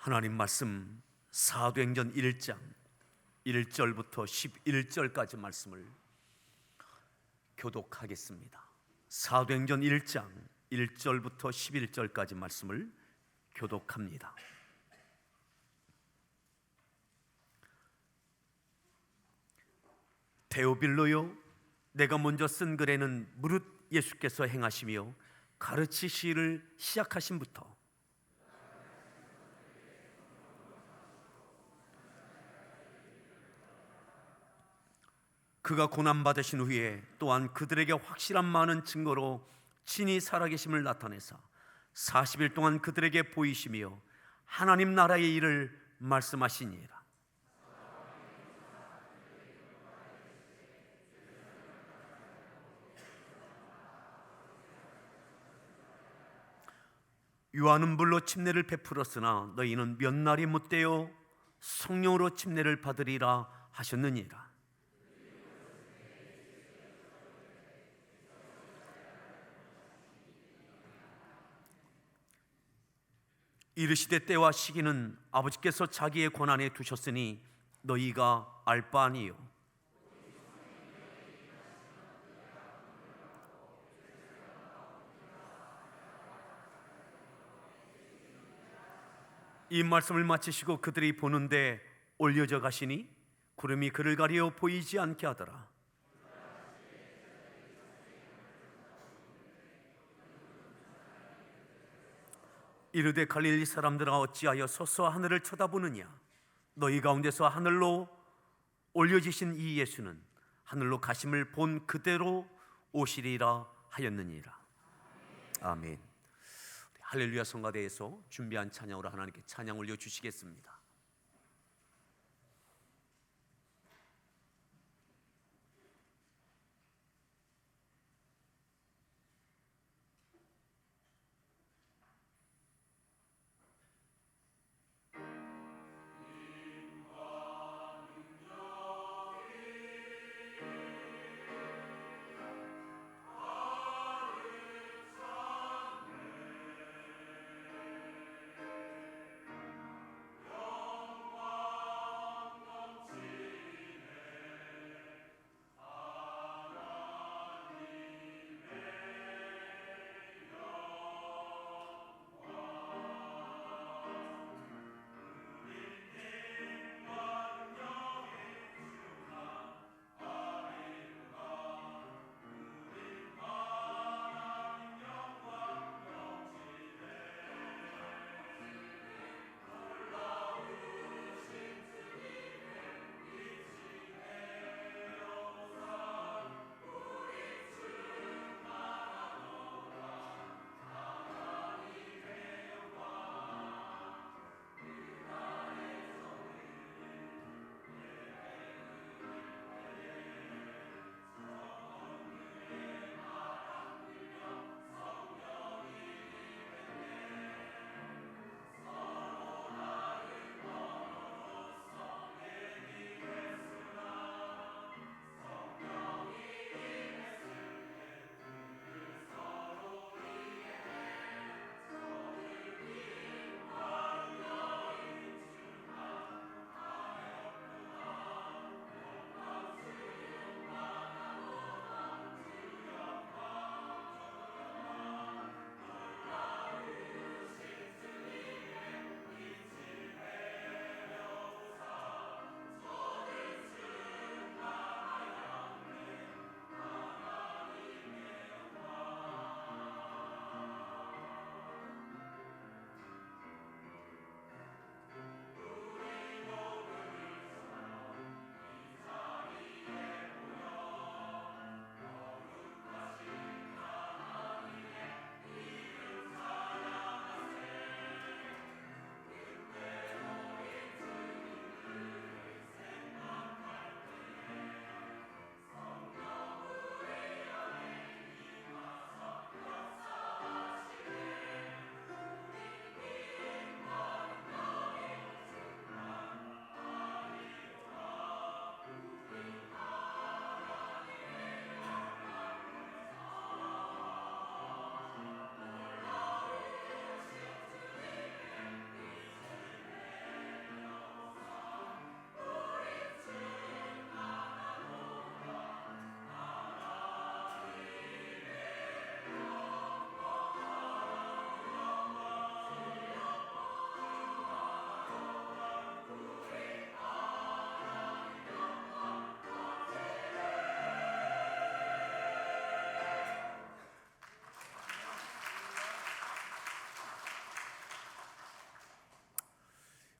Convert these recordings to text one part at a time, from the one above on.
하나님 말씀 사도행전 1장 1절부터 11절까지 말씀을 교독하겠습니다. 사도행전 1장 1절부터 11절까지 말씀을 교독합니다. 데오빌로요, 내가 먼저 쓴 글에는 무릇 예수께서 행하시며 가르치시기를 시작하신부터 그가 고난받으신 후에 또한 그들에게 확실한 많은 증거로 친히 살아계심을 나타내사 40일 동안 그들에게 보이시며 하나님 나라의 일을 말씀하시니라. 요한은 물로 침례를 베풀었으나 너희는 몇 날이 못되어 성령으로 침례를 받으리라 하셨느니라. 이르시되 때와 시기는 아버지께서 자기의 권한에 두셨으니 너희가 알 바 아니요. 이 말씀을 마치시고 그들이 보는데 올려져 가시니 구름이 그를 가리어 보이지 않게 하더라. 이르되 갈릴리 사람들아 어찌하여 서서 하늘을 쳐다보느냐? 너희 가운데서 하늘로 올려지신 이 예수는 하늘로 가심을 본 그대로 오시리라 하였느니라. 아멘. 할렐루야 성가대에서 준비한 찬양으로 하나님께 찬양 올려주시겠습니다.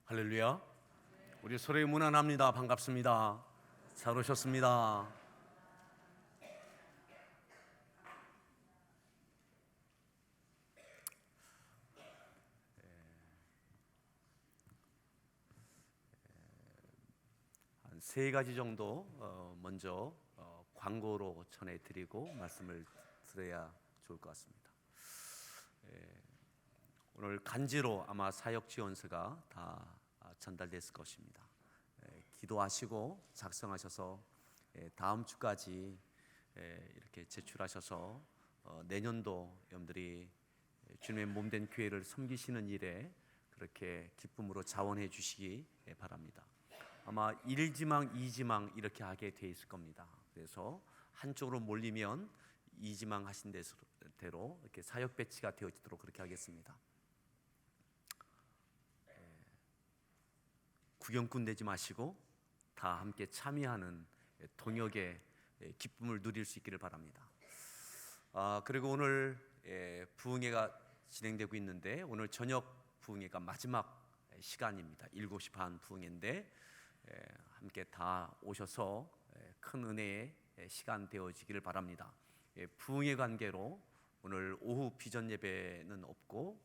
할렐루야. 우리 서로의 문안합니다. 반갑습니다. 잘 오셨습니다. 한 세 가지 정도 먼저 광고로 전해드리고 말씀을 드려야 좋을 것 같습니다. 오늘 간지로 아마 사역 지원서가 다 전달됐을 것입니다. 기도하시고 작성하셔서 다음 주까지 이렇게 제출하셔서 내년도 여러분들이 주님의 몸된 교회를 섬기시는 일에 그렇게 기쁨으로 자원해 주시기 바랍니다. 아마 1지망, 2지망 이렇게 하게 돼 있을 겁니다. 그래서 한쪽으로 몰리면 2지망 하신 대로 이렇게 사역 배치가 되어지도록 그렇게 하겠습니다. 구경꾼 되지 마시고 다 함께 참여하는 동역의 기쁨을 누릴 수 있기를 바랍니다. 그리고 오늘 부흥회가 진행되고 있는데 오늘 저녁 부흥회가 마지막 시간입니다. 7시 반 부흥회인데 함께 다 오셔서 큰 은혜의 시간 되어지기를 바랍니다. 부흥회 관계로 오늘 오후 비전 예배는 없고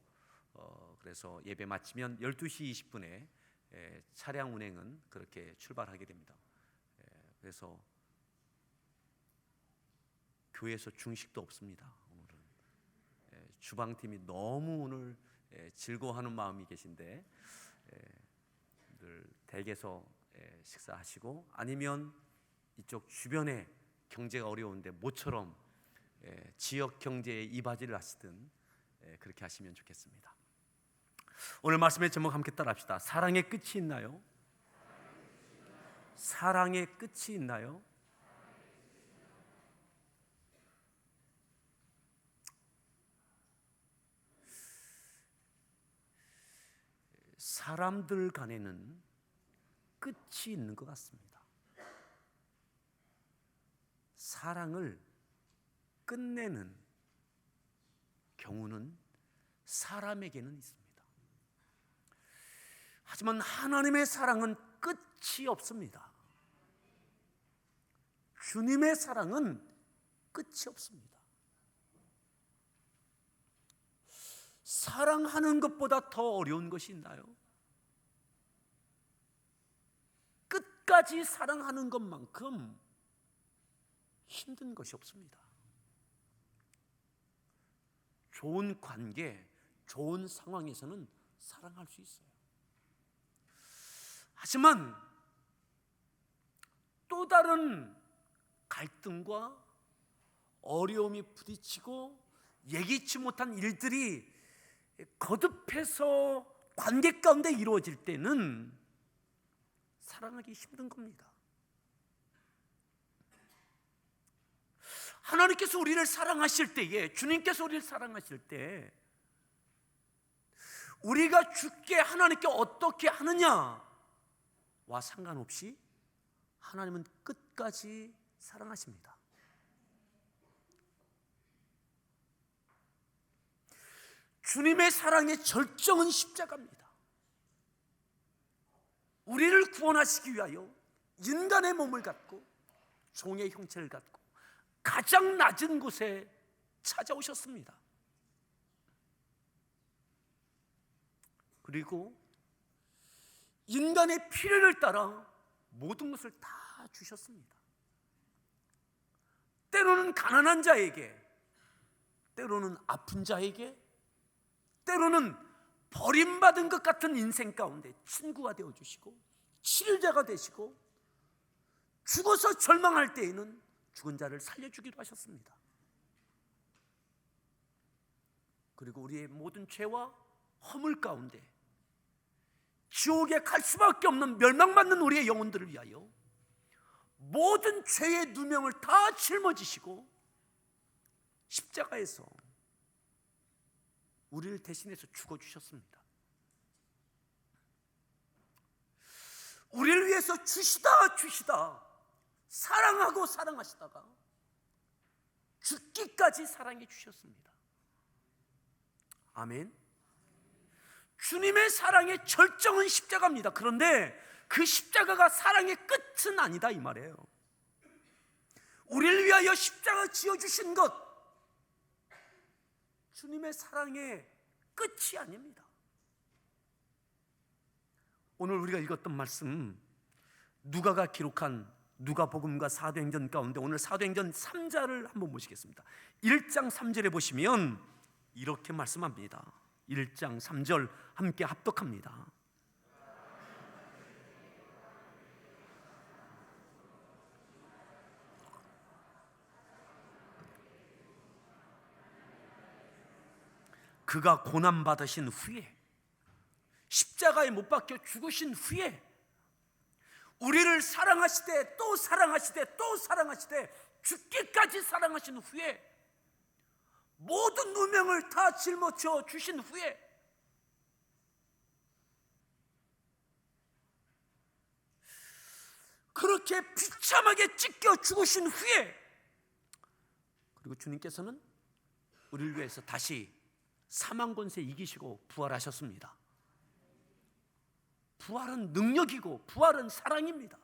그래서 예배 마치면 12시 20분에 차량 운행은 그렇게 출발하게 됩니다. 그래서 교회에서 중식도 없습니다. 오늘은 주방팀이 너무 오늘 즐거워하는 마음이 계신데 늘 댁에서 식사하시고 아니면 이쪽 주변에 경제가 어려운데 모처럼 지역 경제에 이바지를 하시든 그렇게 하시면 좋겠습니다. 오늘 말씀의 제목 함께 따라합시다. 사랑의 끝이 있나요? 사랑의 끝이 있나요? 사람들 간에는 끝이 있는 것 같습니다. 사랑을 끝내는 경우는 사람에게는 있습니다. 하지만 하나님의 사랑은 끝이 없습니다. 주님의 사랑은 끝이 없습니다. 사랑하는 것보다 더 어려운 것이 있나요? 끝까지 사랑하는 것만큼 힘든 것이 없습니다. 좋은 관계, 좋은 상황에서는 사랑할 수 있어요. 하지만 또 다른 갈등과 어려움이 부딪히고 예기치 못한 일들이 거듭해서 관계 가운데 이루어질 때는 사랑하기 힘든 겁니다. 하나님께서 우리를 사랑하실 때에, 주님께서 우리를 사랑하실 때 우리가 주께 하나님께 어떻게 하느냐와 상관없이 하나님은 끝까지 사랑하십니다. 주님의 사랑의 절정은 십자가입니다. 우리를 구원하시기 위하여 인간의 몸을 갖고 종의 형체를 갖고 가장 낮은 곳에 찾아오셨습니다. 그리고 인간의 필요를 따라 모든 것을 다 주셨습니다. 때로는 가난한 자에게, 때로는 아픈 자에게, 때로는 버림받은 것 같은 인생 가운데 친구가 되어주시고 치료자가 되시고 죽어서 절망할 때에는 죽은 자를 살려주기도 하셨습니다. 그리고 우리의 모든 죄와 허물 가운데 지옥에 갈 수밖에 없는 멸망받는 우리의 영혼들을 위하여 모든 죄의 누명을 다 짊어지시고 십자가에서 우리를 대신해서 죽어주셨습니다. 우리를 위해서 주시다 사랑하고 사랑하시다가 죽기까지 사랑해 주셨습니다. 아멘. 주님의 사랑의 절정은 십자가입니다. 그런데 그 십자가가 사랑의 끝은 아니다 이 말이에요. 우리를 위하여 십자가 지어주신 것, 주님의 사랑의 끝이 아닙니다. 오늘 우리가 읽었던 말씀, 누가가 기록한 누가복음과 사도행전 가운데 오늘 사도행전 3장을 한번 보시겠습니다. 1장 3절에 보시면 이렇게 말씀합니다. 1장 3절 함께 합독합니다. 그가 고난받으신 후에, 십자가에 못 박혀 죽으신 후에 우리를 사랑하시되 또 사랑하시되 또 사랑하시되 죽기까지 사랑하신 후에 모든 누명을 다 짊어져 주신 후에 그렇게 비참하게 찢겨 죽으신 후에, 그리고 주님께서는 우리를 위해서 다시 사망 권세 이기시고 부활하셨습니다. 부활은 능력이고 부활은 사랑입니다.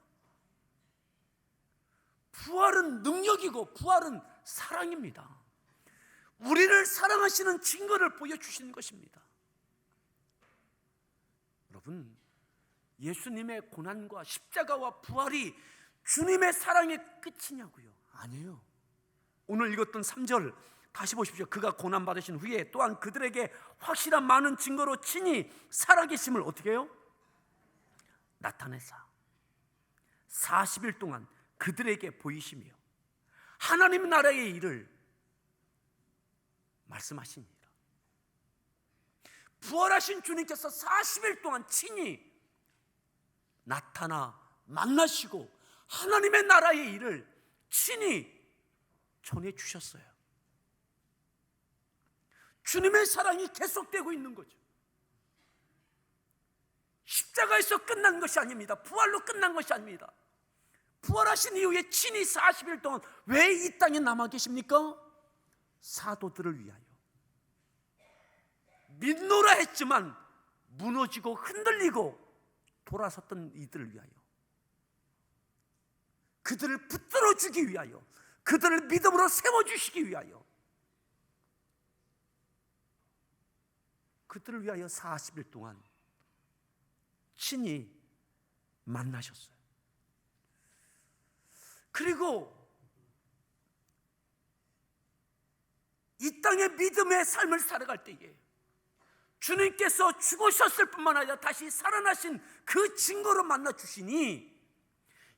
부활은 능력이고 부활은 사랑입니다. 우리를 사랑하시는 증거를 보여주시는 것입니다. 여러분, 예수님의 고난과 십자가와 부활이 주님의 사랑의 끝이냐고요? 아니에요. 오늘 읽었던 3절 다시 보십시오. 그가 고난받으신 후에 또한 그들에게 확실한 많은 증거로 친히 살아계심을 어떻게 해요? 나타내사 40일 동안 그들에게 보이시며 하나님 나라의 일을 말씀하십니다. 부활하신 주님께서 40일 동안 친히 나타나 만나시고 하나님의 나라의 일을 친히 전해주셨어요. 주님의 사랑이 계속되고 있는 거죠. 십자가에서 끝난 것이 아닙니다. 부활로 끝난 것이 아닙니다. 부활하신 이후에 친히 40일 동안 왜 이 땅에 남아 계십니까? 사도들을 위하여. 믿노라 했지만 무너지고 흔들리고 돌아섰던 이들을 위하여, 그들을 붙들어 주기 위하여, 그들을 믿음으로 세워주시기 위하여, 그들을 위하여 40일 동안 친히 만나셨어요. 그리고 이 땅의 믿음의 삶을 살아갈 때에 주님께서 죽으셨을 뿐만 아니라 다시 살아나신 그 증거로 만나 주시니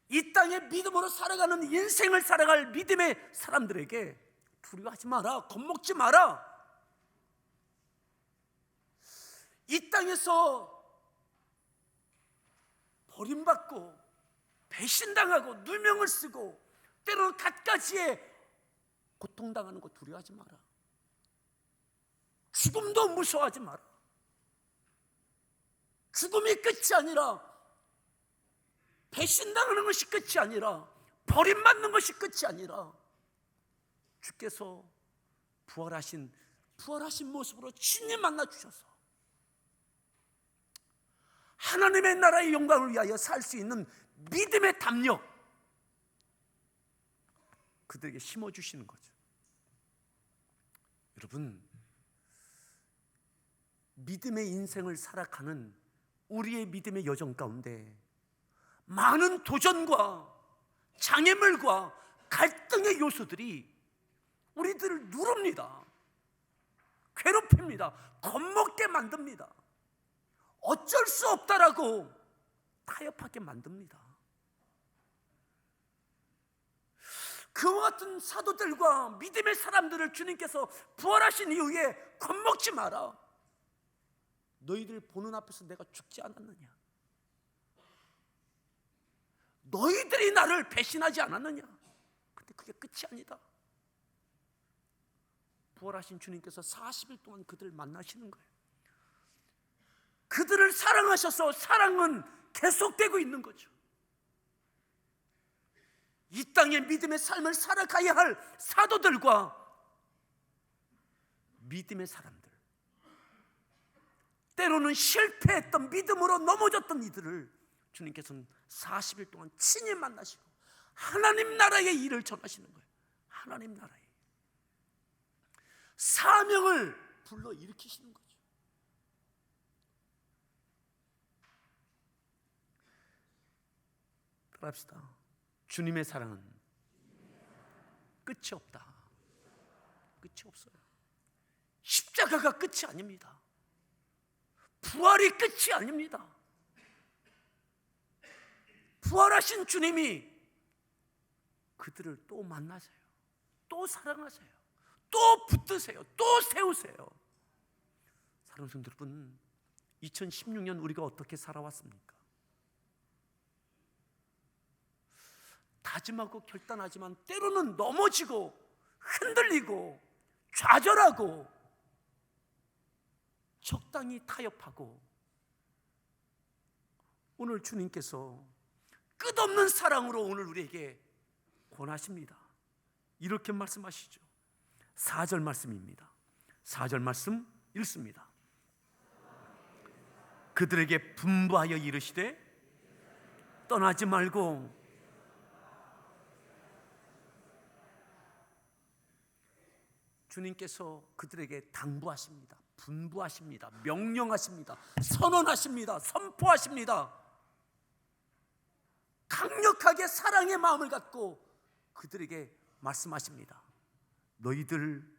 이 땅의 믿음으로 살아가는 인생을 살아갈 믿음의 사람들에게 두려워하지 마라, 겁먹지 마라. 이 땅에서 버림받고 배신당하고 누명을 쓰고 때로는 갖가지에 고통당하는 거 두려워하지 마라. 죽음도 무서워하지 마라. 죽음이 끝이 아니라, 배신당하는 것이 끝이 아니라, 버림받는 것이 끝이 아니라 주께서 부활하신 모습으로 친히 만나 주셔서 하나님의 나라의 영광을 위하여 살 수 있는 믿음의 담력, 그들에게 심어주시는 거죠. 여러분, 믿음의 인생을 살아가는 우리의 믿음의 여정 가운데 많은 도전과 장애물과 갈등의 요소들이 우리들을 누릅니다. 괴롭힙니다. 겁먹게 만듭니다. 어쩔 수 없다라고 타협하게 만듭니다. 그와 같은 사도들과 믿음의 사람들을 주님께서 부활하신 이후에 겁먹지 마라. 너희들 보는 앞에서 내가 죽지 않았느냐? 너희들이 나를 배신하지 않았느냐? 근데 그게 끝이 아니다. 부활하신 주님께서 40일 동안 그들을 만나시는 거예요. 그들을 사랑하셔서 사랑은 계속되고 있는 거죠. 이 땅의 믿음의 삶을 살아가야 할 사도들과 믿음의 사람들, 때로는 실패했던, 믿음으로 넘어졌던 이들을 주님께서는 40일 동안 친히 만나시고 하나님 나라의 일을 전하시는 거예요. 하나님 나라의 사명을 불러일으키시는 거죠. 따라합시다. 주님의 사랑은 끝이 없다. 끝이 없어요. 십자가가 끝이 아닙니다. 부활이 끝이 아닙니다. 부활하신 주님이 그들을 또 만나세요. 또 사랑하세요. 또 붙드세요. 또 세우세요. 사랑하는 성도 여러분, 2016년 우리가 어떻게 살아왔습니까? 다짐하고 결단하지만 때로는 넘어지고 흔들리고 좌절하고 적당히 타협하고, 오늘 주님께서 끝없는 사랑으로 오늘 우리에게 권하십니다. 이렇게 말씀하시죠. 4절 말씀입니다. 4절 말씀 읽습니다. 그들에게 분부하여 이르시되 떠나지 말고. 주님께서 그들에게 당부하십니다. 분부하십니다. 명령하십니다. 선언하십니다. 선포하십니다. 강력하게 사랑의 마음을 갖고 그들에게 말씀하십니다. 너희들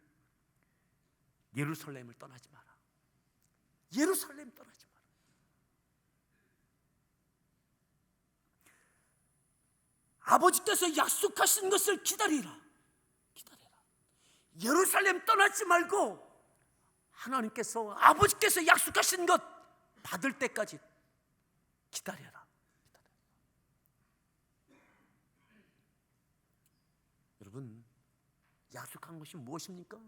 예루살렘을 떠나지 마라. 예루살렘 떠나지 마라. 아버지께서 약속하신 것을 기다리라. 기다리라. 예루살렘 떠나지 말고 하나님께서, 아버지께서 약속하신 것 받을 때까지 기다려라. 여러분, 약속한 것이 무엇입니까?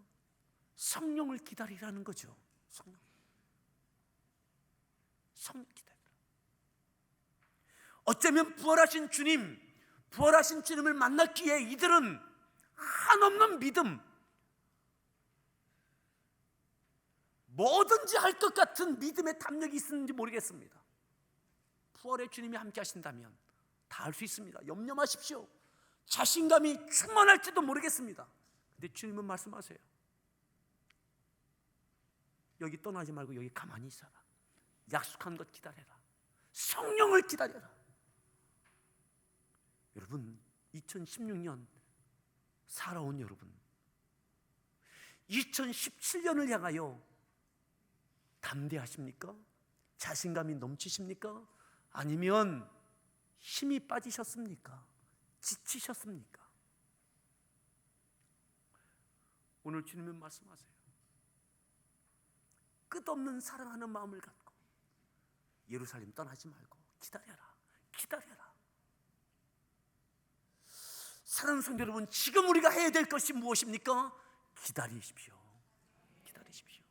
성령을 기다리라는 거죠. 성령 기다리라. 어쩌면 부활하신 주님을 만났기에 이들은 한없는 믿음, 뭐든지 할 것 같은 믿음의 담력이 있었는지 모르겠습니다. 부활의 주님이 함께 하신다면 다 할 수 있습니다. 염려 마십시오. 자신감이 충만할지도 모르겠습니다. 근데 주님은 말씀하세요. 여기 떠나지 말고 여기 가만히 있어라. 약속한 것 기다려라. 성령을 기다려라. 여러분, 2016년 살아온 여러분, 2017년을 향하여 담대하십니까? 자신감이 넘치십니까? 아니면 힘이 빠지셨습니까? 지치셨습니까? 오늘 주님은 말씀하세요. 끝없는 사랑하는 마음을 갖고 예루살렘 떠나지 말고 기다려라. 기다려라. 사랑하는 성도 여러분, 지금 우리가 해야 될 것이 무엇입니까? 기다리십시오. 기다리십시오.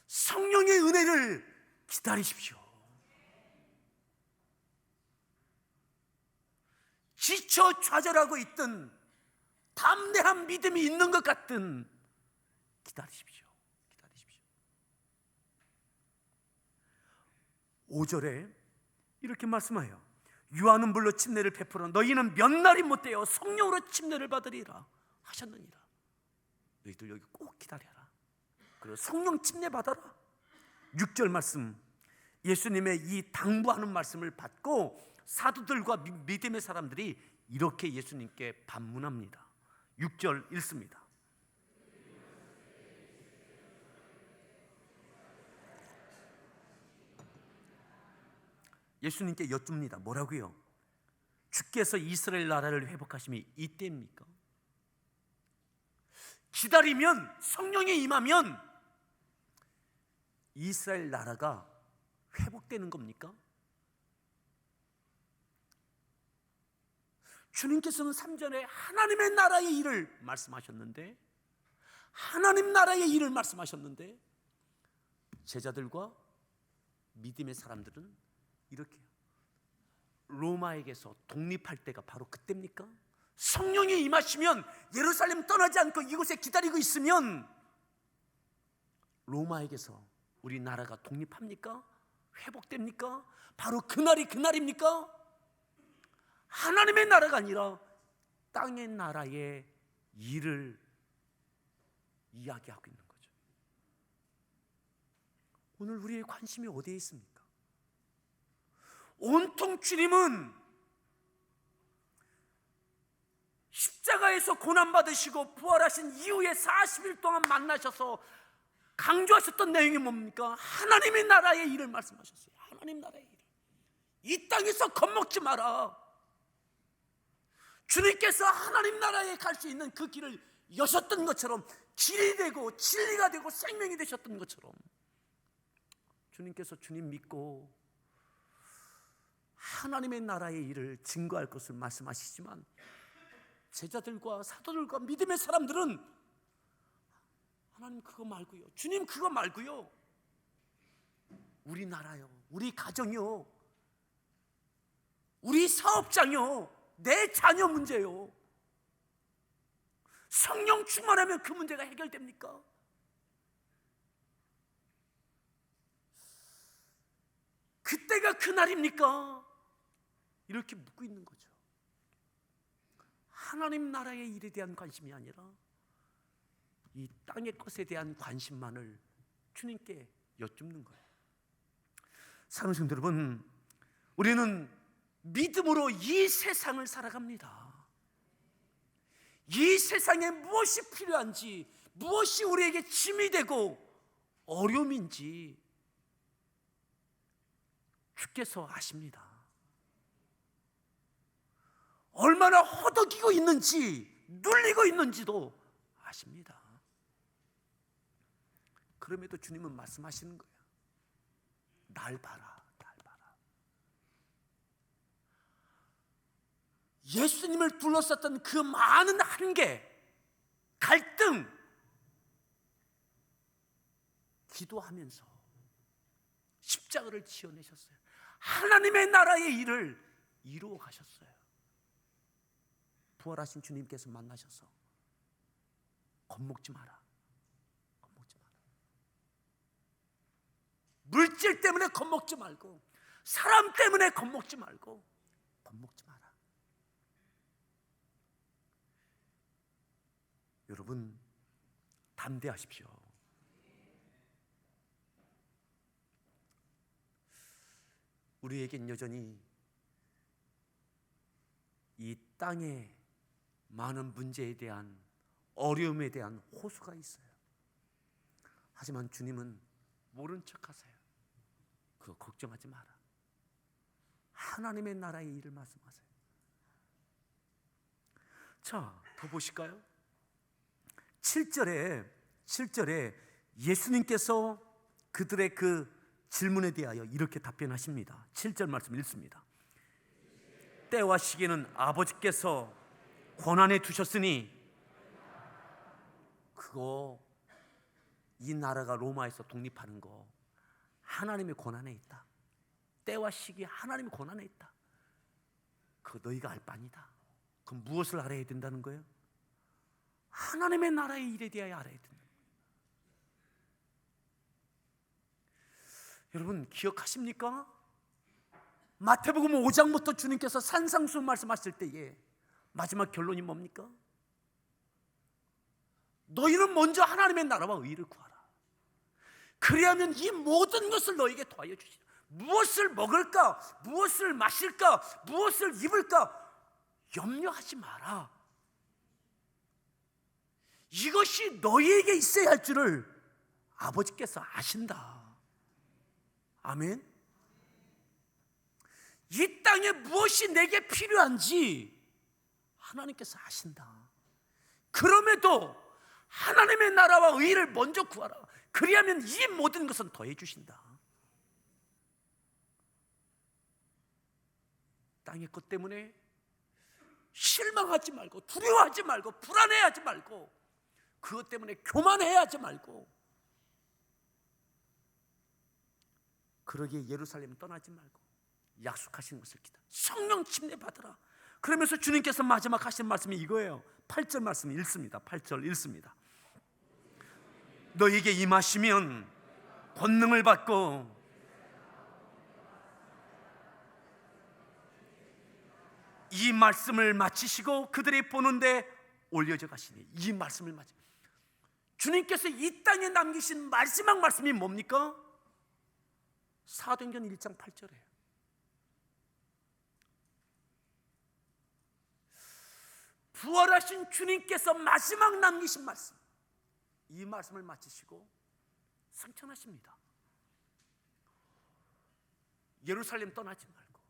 성령의 은혜를 기다리십시오. 지쳐 좌절하고 있던, 담대한 믿음이 있는 것 같든 기다리십시오. 기다리십시오. 5절에 이렇게 말씀해요. 유아는 물로 침례를 베풀어 너희는 몇 날이 못되어 성령으로 침례를 받으리라 하셨느니라. 너희들 여기 꼭 기다려라. 그리고 성령 침례 받아라. 6절 말씀, 예수님의 이 당부하는 말씀을 받고 사도들과 믿음의 사람들이 이렇게 예수님께 반문합니다. 6절 읽습니다. 예수님께 여쭙니다. 뭐라고요? 주께서 이스라엘 나라를 회복하심이 이때입니까? 기다리면, 성령이 임하면 이스라엘 나라가 회복되는 겁니까? 주님께서는 3절에 하나님의 나라의 일을 말씀하셨는데, 하나님 나라의 일을 말씀하셨는데 제자들과 믿음의 사람들은 이렇게 로마에게서 독립할 때가 바로 그때입니까? 성령이 임하시면 예루살렘 떠나지 않고 이곳에 기다리고 있으면 로마에게서 우리나라가 독립합니까? 회복됩니까? 바로 그날이 그날입니까? 하나님의 나라가 아니라 땅의 나라의 일을 이야기하고 있는 거죠. 오늘 우리의 관심이 어디에 있습니까? 온통 주님은 십자가에서 고난받으시고 부활하신 이후에 40일 동안 만나셔서 강조하셨던 내용이 뭡니까? 하나님의 나라의 일을 말씀하셨어요. 하나님 나라의 일. 이 땅에서 겁먹지 마라. 주님께서 하나님 나라에 갈 수 있는 그 길을 여셨던 것처럼, 길이 되고 진리가 되고 생명이 되셨던 것처럼, 주님께서 주님 믿고 하나님의 나라의 일을 증거할 것을 말씀하시지만, 제자들과 사도들과 믿음의 사람들은 하나님 그거 말고요, 주님 그거 말고요, 우리 나라요, 우리 가정이요, 우리 사업장이요, 내 자녀 문제요, 성령 충만하면 그 문제가 해결됩니까? 그때가 그날입니까? 이렇게 묻고 있는 거죠. 하나님 나라의 일에 대한 관심이 아니라 이 땅의 것에 대한 관심만을 주님께 여쭙는 거예요. 사랑하는 성도 여러분, 우리는 믿음으로 이 세상을 살아갑니다. 이 세상에 무엇이 필요한지, 무엇이 우리에게 짐이 되고 어려움인지 주께서 아십니다. 얼마나 허덕이고 있는지, 눌리고 있는지도 아십니다. 그럼에도 주님은 말씀하시는 거예요. 날 봐라, 날 봐라. 예수님을 둘러쌌던 그 많은 한계, 갈등, 기도하면서 십자가를 지어내셨어요. 하나님의 나라의 일을 이루어 가셨어요. 부활하신 주님께서 만나셔서 겁먹지 마라, 겁먹지 마라. 물질 때문에 겁먹지 말고, 사람 때문에 겁먹지 말고, 겁먹지 마라. 여러분, 담대하십시오. 우리에겐 여전히 이 땅의 많은 문제에 대한, 어려움에 대한 호소가 있어요. 하지만 주님은 모른 척하세요. 그거 걱정하지 마라. 하나님의 나라의 일을 말씀하세요. 자, 더 보실까요? 7절에 예수님께서 그들의 그 질문에 대하여 이렇게 답변하십니다. 7절 말씀 읽습니다. 때와 시기는 아버지께서 권한에 두셨으니, 그거, 이 나라가 로마에서 독립하는 거 하나님의 권한에 있다. 때와 시기 하나님의 권한에 있다. 그거 너희가 알 바 아니다. 그럼 무엇을 알아야 된다는 거예요? 하나님의 나라의 일에 대하여 알아야 된다. 여러분 기억하십니까? 마태복음 5장부터 주님께서 산상수훈 말씀하실 때에 마지막 결론이 뭡니까? 너희는 먼저 하나님의 나라와 의를 구하라. 그리하면 이 모든 것을 너에게 더하여 주시라. 무엇을 먹을까? 무엇을 마실까? 무엇을 입을까? 염려하지 마라. 이것이 너희에게 있어야 할 줄을 아버지께서 아신다. 아멘. 이 땅에 무엇이 내게 필요한지 하나님께서 아신다. 그럼에도 하나님의 나라와 의를 먼저 구하라. 그리하면 이 모든 것은 더해 주신다. 땅의 것 때문에 실망하지 말고, 두려워하지 말고, 불안해하지 말고, 그것 때문에 교만해하지 말고, 그러기에 예루살렘 떠나지 말고 약속하신 것을 기다. 성령 침례 받으라. 그러면서 주님께서 마지막 하신 말씀이 이거예요. 8절 말씀 읽습니다. 8절 읽습니다. 너에게 임하시면 권능을 받고 이 말씀을 마치시고 그들이 보는데 올려져 가시니, 이 말씀을 마치 주님께서 이 땅에 남기신 마지막 말씀이 뭡니까? 사도행전 1장 8절에 부활하신 주님께서 마지막 남기신 말씀, 이 말씀을 마치시고 승천하십니다. 예루살렘 떠나지 말고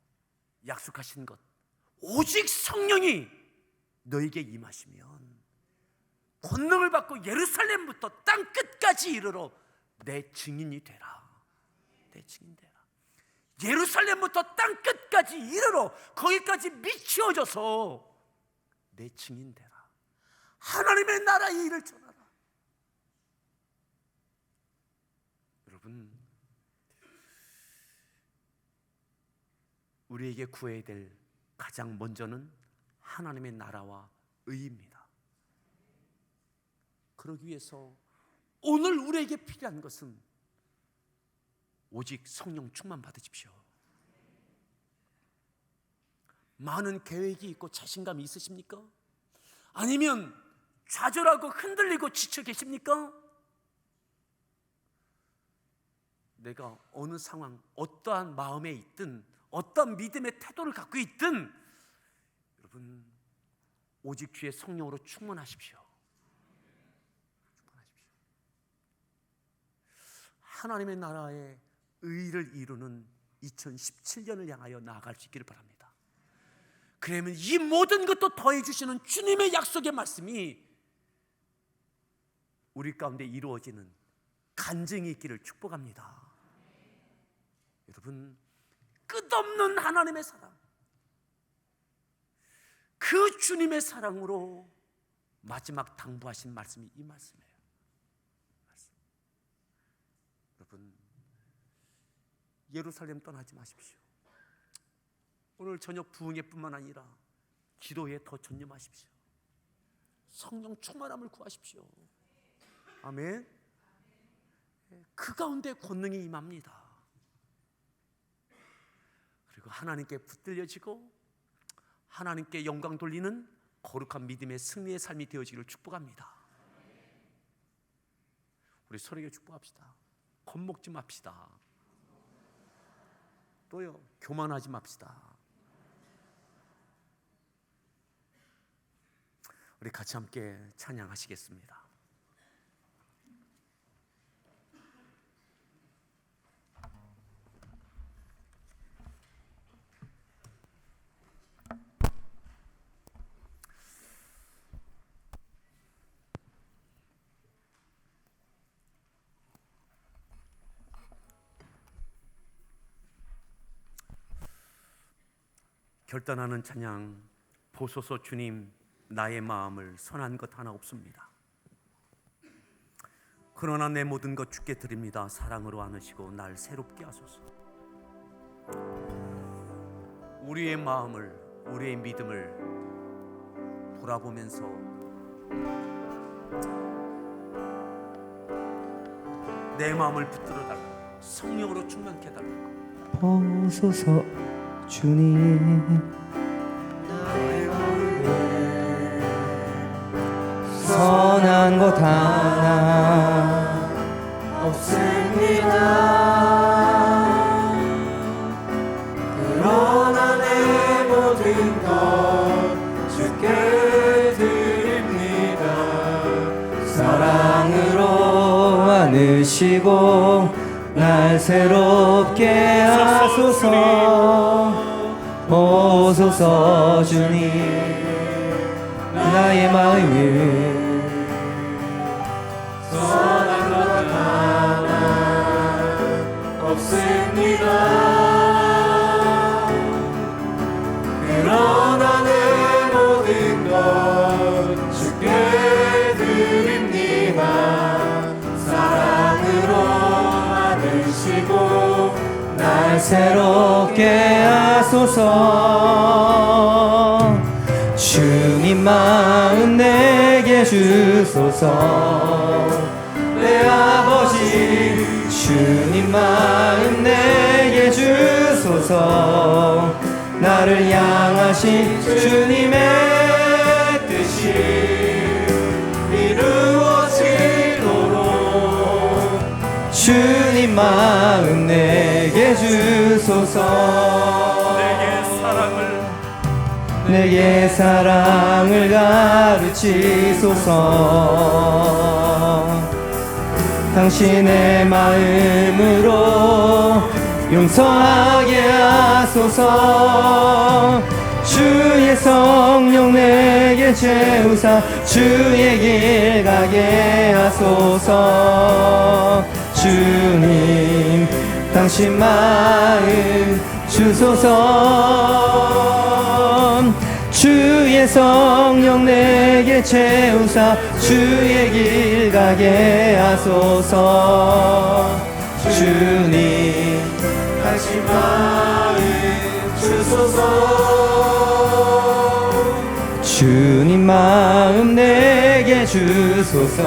약속하신 것, 오직 성령이 너에게 임하시면 권능을 받고 예루살렘부터 땅 끝까지 이르러 내 증인이 되라. 내 증인 되라. 예루살렘부터 땅 끝까지 이르러 거기까지 미치어져서 내 증인 되라. 하나님의 나라의 일을 전하라. 여러분, 우리에게 구해야 될 가장 먼저는 하나님의 나라와 의입니다. 그러기 위해서 오늘 우리에게 필요한 것은 오직 성령 충만 받으십시오. 많은 계획이 있고 자신감이 있으십니까? 아니면 좌절하고 흔들리고 지쳐 계십니까? 내가 어느 상황, 어떠한 마음에 있든 어떤 믿음의 태도를 갖고 있든 여러분, 오직 주의 성령으로 충만하십시오. 하나님의 나라의 의를 이루는 2017년을 향하여 나아갈 수 있기를 바랍니다. 그러면 이 모든 것도 더해 주시는 주님의 약속의 말씀이 우리 가운데 이루어지는 간증이 있기를 축복합니다. 여러분, 끝없는 하나님의 사랑, 그 주님의 사랑으로 마지막 당부하신 말씀이 이 말씀이에요. 여러분, 예루살렘 떠나지 마십시오. 오늘 저녁 부흥회 뿐만 아니라 기도에 더 전념하십시오. 성령 충만함을 구하십시오. 아멘. 그 가운데 권능이 임합니다. 그리고 하나님께 붙들려지고 하나님께 영광 돌리는 거룩한 믿음의 승리의 삶이 되어지기를 축복합니다. 우리 서로에게 축복합시다. 겁먹지 맙시다. 또요, 교만하지 맙시다. 우리 같이 함께 찬양하시겠습니다. 결단하는 찬양, 보소서 주님, 나의 마음을 선한 것 하나 없습니다. 그러나 내 모든 것 주께 드립니다. 사랑으로 안으시고 날 새롭게 하소서. 우리의 마음을, 우리의 믿음을 돌아보면서 내 마음을 붙들어 달라고, 성령으로 충만케 해달라고. 보소서 주님, 나의 마음에 선한 것 하나 없습니다. 그러나 내 모든 것 주께 드립니다. 사랑으로 안으시고 날 새롭게 하소서. 보소서 주님, 나의 마음을 선한 것 하나 없습니다. 그러나 내 모든 것 주께 드립니다. 사랑으로 안으시고 날 새롭게 하소서. 주님 마음 내게 주소서. 내 내 아버지 주님 마음 내게 주소서. 나를 향하신 주님의 뜻이 이루어지도록 주님 마음 내게 주소서. 내게 사랑을 가르치소서. 당신의 마음으로 용서하게 하소서. 주의 성령 내게 채우사 주의 길 가게 하소서. 주님 당신 마음 주소서. 주의 성령 내게 채우사 주의 길 가게 하소서. 주님 당신 마음 주소서. 주님 마음 내게 주소서.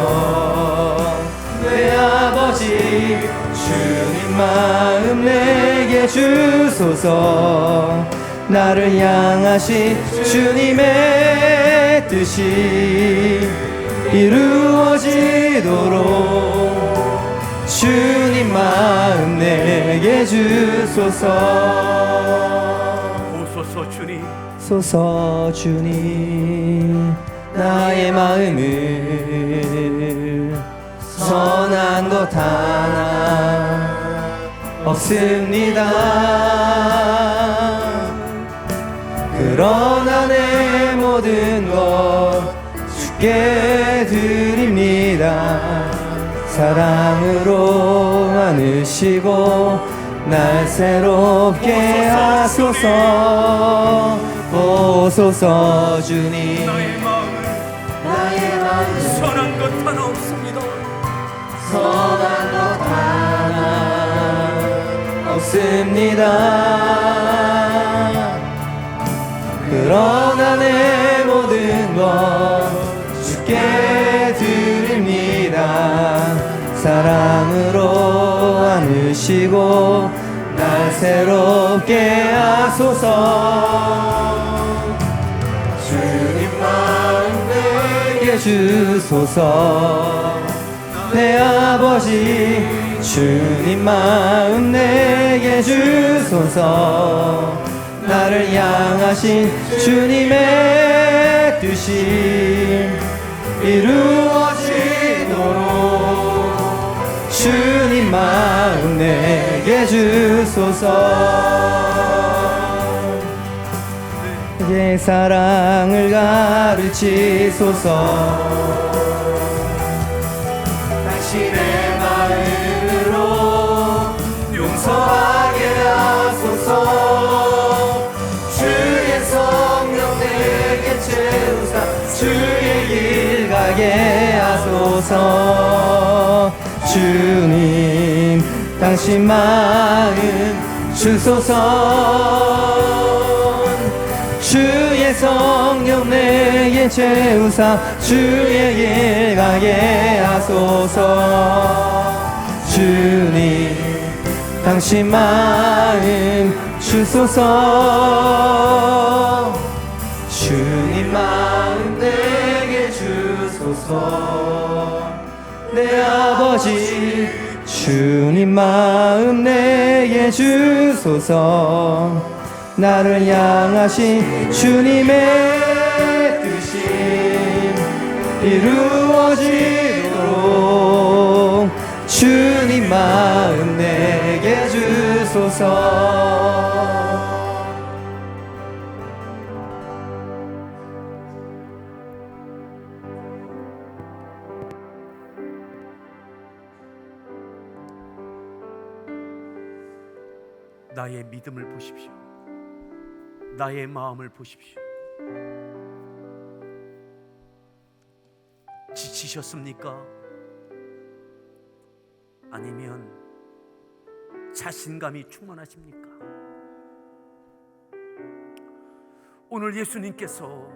내 아버지 주님 마음 내게 주소서. 나를 향하신 주님의 뜻이 이루어지도록 주님 마음 내게 주소서. 오소서 주님, 소서 주님. 나의 마음을 선한 것 하나 없습니다. 그러나 내 모든 것 주께 드립니다. 사랑으로 안으시고 날 새롭게 하소서. 오소서 주님. 나의 마음 선한 것 하나 없습니다. 선한 것 하나 없습니다. 그러나 내 모든 것 주께 드립니다. 사랑으로 안으시고 날 새롭게 하소서. 주님 마음 내게 주소서. 내 아버지 주님 마음 내게 주소서. 나를 향하신 주님의 뜻이 이루어지도록 주님 마음 내게 주소서. 내 사랑을 가르치소서. 당신의 마음으로 용서하게 하소서. 주의 성령 내게 채우사 주의 길 가게 하소서. 주님 당신 마음 주소서. 주의 성령 내게 채우사 주의 길 가게 하소서. 주님 당신 마음 주소서. 주님 마음 내게 주소서. 내 아버지 주님 마음 내게 주소서. 나를 향하신 주님의 뜻이 이루어지도록 주님 마음 내게 주소서. 나의 믿음을 보십시오. 나의 마음을 보십시오. 지치셨습니까? 아니면 자신감이 충만하십니까? 오늘 예수님께서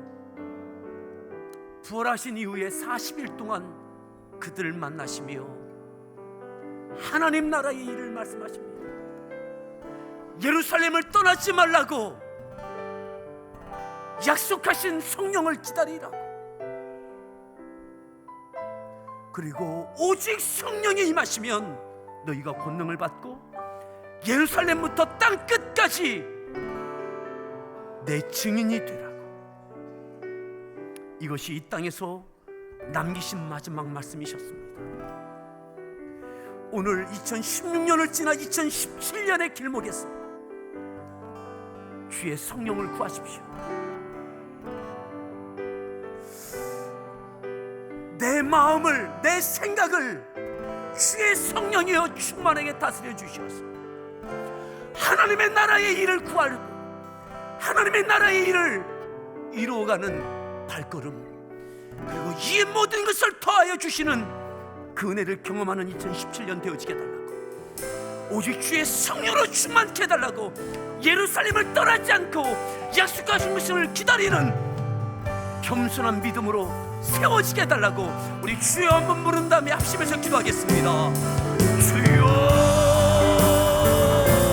부활하신 이후에 40일 동안 그들을 만나시며 하나님 나라의 일을 말씀하십니다. 예루살렘을 떠나지 말라고 약속하신 성령을 기다리라고. 그리고 오직 성령이 임하시면 너희가 권능을 받고 예루살렘부터 땅 끝까지 내 증인이 되라고. 이것이 이 땅에서 남기신 마지막 말씀이셨습니다. 오늘 2016년을 지나 2017년의 길목에서 주의 성령을 구하십시오. 내 마음을, 내 생각을 주의 성령이여 충만하게 다스려 주시옵소서. 하나님의 나라의 일을 구하려고, 하나님의 나라의 일을 이루어가는 발걸음, 그리고 이 모든 것을 더하여 주시는 그 은혜를 경험하는 2017년 되어지게 달라고. 오직 주의 성령으로 충만케 해달라고. 예루살렘을 떠나지 않고 약속하신 것을 기다리는 겸손한 믿음으로 세워지게 해달라고. 우리 주여 한번 부른 다음에 합심해서 기도하겠습니다.